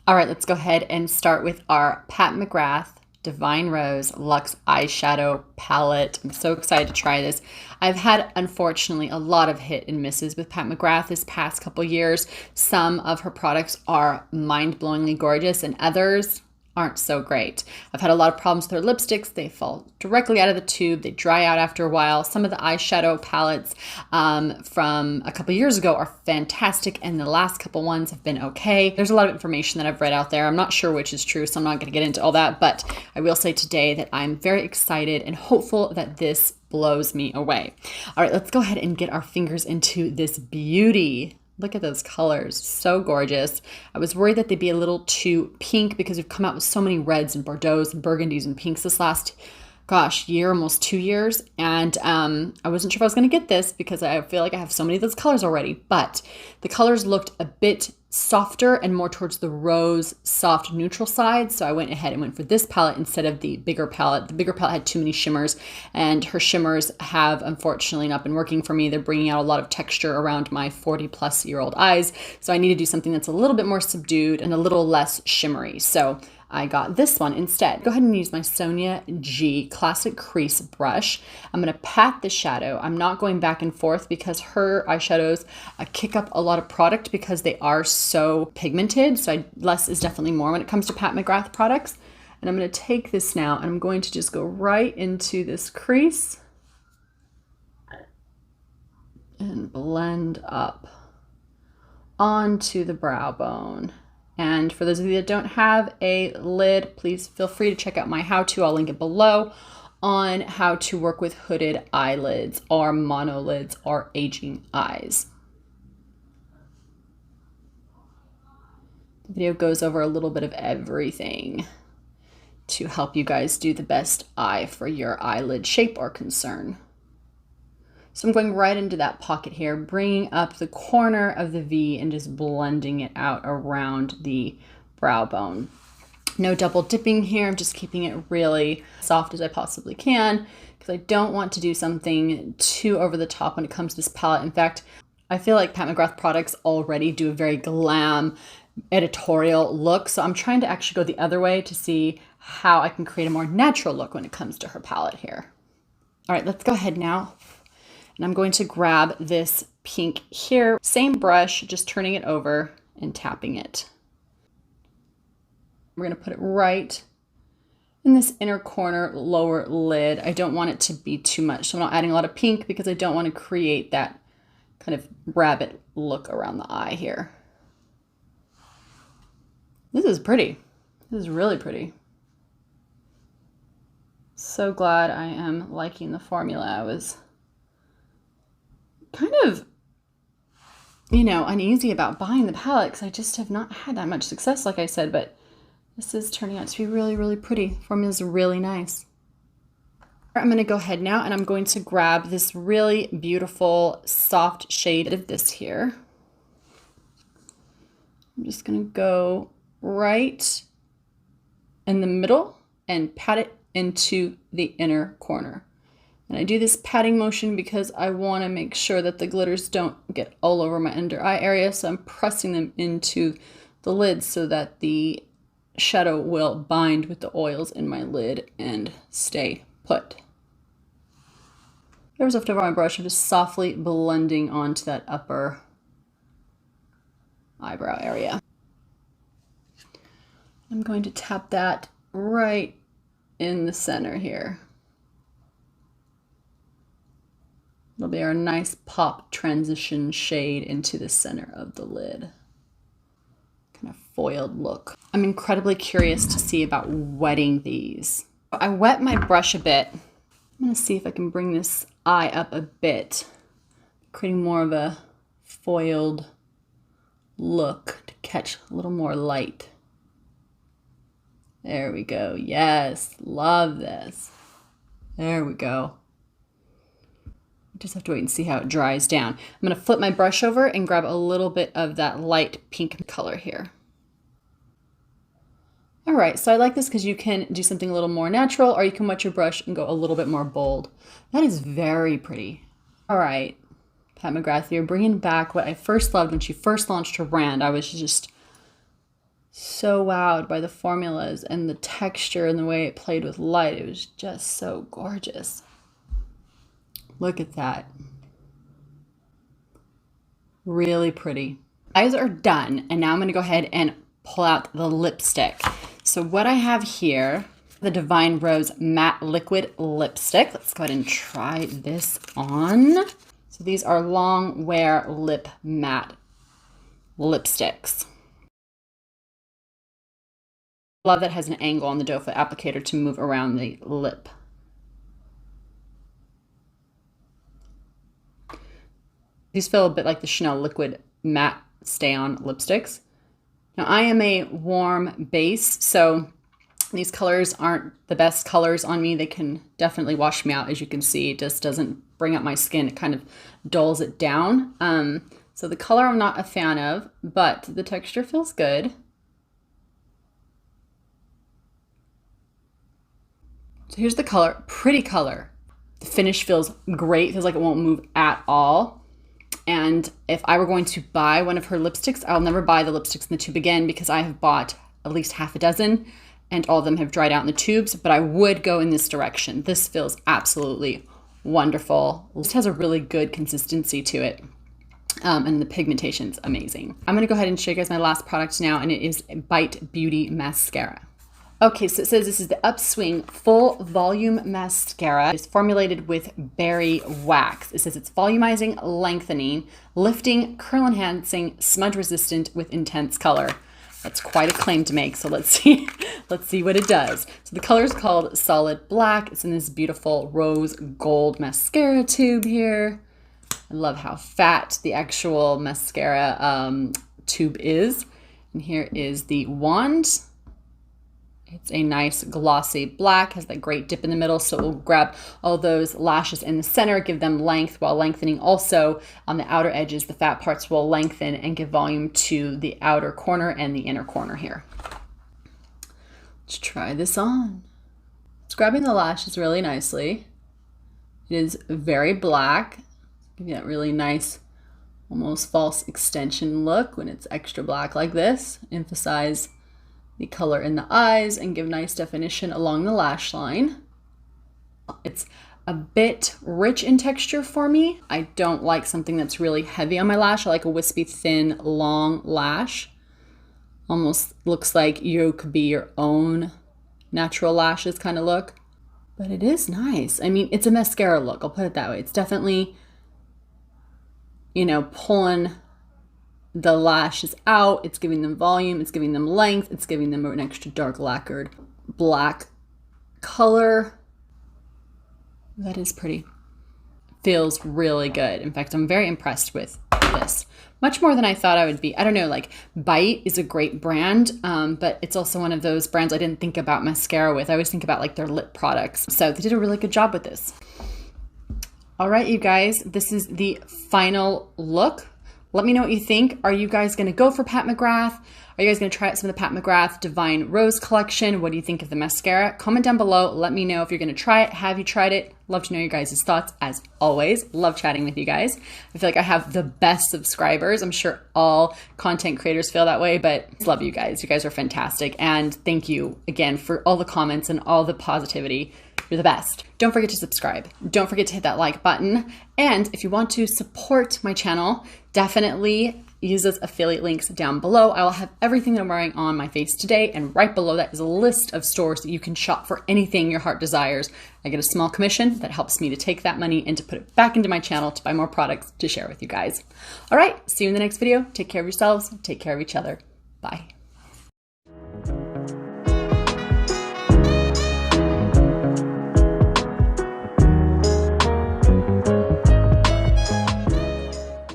All right, let's go ahead and start with our Pat McGrath Divine Rose Luxe Eyeshadow Palette. I'm so excited to try this. I've had, unfortunately, a lot of hit and misses with Pat McGrath this past couple years. Some of her products are mind-blowingly gorgeous and others aren't so great. I've had a lot of problems with her lipsticks. They fall directly out of the tube. They dry out after a while. Some of the eyeshadow palettes from a couple years ago are fantastic, and the last couple ones have been okay. There's a lot of information that I've read out there. I'm not sure which is true, so I'm not going to get into all that, but I will say today that I'm very excited and hopeful that this blows me away. All right, let's go ahead and get our fingers into this beauty. Look at those colors, so gorgeous. I was worried that they'd be a little too pink because we've come out with so many reds and Bordeauxs and burgundies and pinks this last, year, almost 2 years. And I wasn't sure if I was gonna get this because I feel like I have so many of those colors already, but the colors looked a bit softer and more towards the rose, soft, neutral side. So I went ahead and went for this palette instead of the bigger palette. The bigger palette had too many shimmers, and her shimmers have unfortunately not been working for me. They're bringing out a lot of texture around my 40-plus-year-old eyes. So I need to do something that's a little bit more subdued and a little less shimmery. So I got this one instead. Go ahead and use my SONIA G Classic Crease Brush. I'm going to pat the shadow. I'm not going back and forth because her eyeshadows kick up a lot of product because they are so pigmented. So less is definitely more when it comes to Pat McGrath products. And I'm going to take this now and I'm going to just go right into this crease and blend up onto the brow bone. And for those of you that don't have a lid, please feel free to check out my how-to, I'll link it below, on how to work with hooded eyelids or monolids or aging eyes. The video goes over a little bit of everything to help you guys do the best eye for your eyelid shape or concern. So I'm going right into that pocket here, bringing up the corner of the V and just blending it out around the brow bone. No double dipping here. I'm just keeping it really soft as I possibly can because I don't want to do something too over the top when it comes to this palette. In fact, I feel like Pat McGrath products already do a very glam editorial look. So I'm trying to actually go the other way to see how I can create a more natural look when it comes to her palette here. All right, let's go ahead now. And I'm going to grab this pink here, same brush, just turning it over and tapping it. We're going to put it right in this inner corner lower lid. I don't want it to be too much, so I'm not adding a lot of pink because I don't want to create that kind of rabbit look around the eye here. This is pretty. This is really pretty. So glad I am liking the formula. I was kind of, uneasy about buying the palette because I just have not had that much success, like I said, but this is turning out to be really, really pretty. The formula is really nice. I'm going to go ahead now and I'm going to grab this really beautiful soft shade of this here. I'm just going to go right in the middle and pat it into the inner corner. And I do this patting motion because I want to make sure that the glitters don't get all over my under eye area. So I'm pressing them into the lid so that the shadow will bind with the oils in my lid and stay put. Whatever's left over my brush, I'm just softly blending onto that upper eyebrow area. I'm going to tap that right in the center here. It'll be our nice pop transition shade into the center of the lid. Kind of foiled look. I'm incredibly curious to see about wetting these. I wet my brush a bit. I'm gonna see if I can bring this eye up a bit, creating more of a foiled look to catch a little more light. There we go. Yes, love this. There we go. Just have to wait and see how it dries down. I'm going to flip my brush over and grab a little bit of that light pink color here. All right, so I like this because you can do something a little more natural, or you can wet your brush and go a little bit more bold. That is very pretty. All right, Pat McGrath, you're bringing back what I first loved when she first launched her brand. I was just so wowed by the formulas and the texture and the way it played with light. It was just so gorgeous. Look at that. Really pretty. Eyes are done, and now I'm going to go ahead and pull out the lipstick. So what I have here, the Divine Rose Matte Liquid Lipstick. Let's go ahead and try this on. So these are long wear lip matte lipsticks. Love that it has an angle on the doe foot applicator to move around the lip. These feel a bit like the Chanel Liquid Matte Stay-On lipsticks. Now I am a warm base, so these colors aren't the best colors on me. They can definitely wash me out. As you can see, it just doesn't bring up my skin. It kind of dulls it down. So the color I'm not a fan of, but the texture feels good. So here's the color, pretty color. The finish feels great, feels like it won't move at all. And if I were going to buy one of her lipsticks, I'll never buy the lipsticks in the tube again because I have bought at least half a dozen and all of them have dried out in the tubes, but I would go in this direction. This feels absolutely wonderful. This has a really good consistency to it. And the pigmentation's amazing. I'm gonna go ahead and show you guys my last product now, and it is Bite Beauty Mascara. Okay, so it says this is the Upswing Full Volume Mascara. It's formulated with berry wax. It says it's volumizing, lengthening, lifting, curl enhancing, smudge resistant with intense color. That's quite a claim to make, so let's see what it does. So the color is called Solid Black. It's in this beautiful rose gold mascara tube here. I love how fat the actual mascara tube is. And here is the wand. It's a nice glossy black, has that great dip in the middle, so it will grab all those lashes in the center, give them length while lengthening also on the outer edges. The fat parts will lengthen and give volume to the outer corner and the inner corner here. Let's try this on. It's grabbing the lashes really nicely. It is very black. Give you that really nice, almost false extension look when it's extra black like this. Emphasize the color in the eyes and give nice definition along the lash line. It's a bit rich in texture for me. I don't like something that's really heavy on my lash. I like a wispy, thin, long lash. Almost looks like you could be your own natural lashes kind of look. But it is nice. I mean, it's a mascara look, I'll put it that way. It's definitely, you know, pulling the lashes out. It's giving them volume, it's giving them length, it's giving them an extra dark lacquered black color. That is pretty. Feels really good. In fact, I'm very impressed with this. Much more than I thought I would be. I don't know, like Bite is a great brand, but it's also one of those brands I didn't think about mascara with. I always think about like their lip products. So they did a really good job with this. All right, you guys, this is the final look. Let me know what you think. Are you guys going to go for Pat Mcgrath? Are you guys going to try out some of the Pat Mcgrath Divine Rose collection? What do you think of the mascara? Comment down below. Let me know if you're going to try it. Have you tried it? Love to know your guys' thoughts as always. Love chatting with you guys. I feel like I have the best subscribers. I'm sure all content creators feel that way, but love you guys. You guys are fantastic. And thank you again for all the comments and all the positivity. You're the best. Don't forget to subscribe. Don't forget to hit that like button. And if you want to support my channel, definitely use those affiliate links down below. I will have everything that I'm wearing on my face today. And right below that is a list of stores that you can shop for anything your heart desires. I get a small commission that helps me to take that money and to put it back into my channel to buy more products to share with you guys. All right, see you in the next video. Take care of yourselves. Take care of each other. Bye.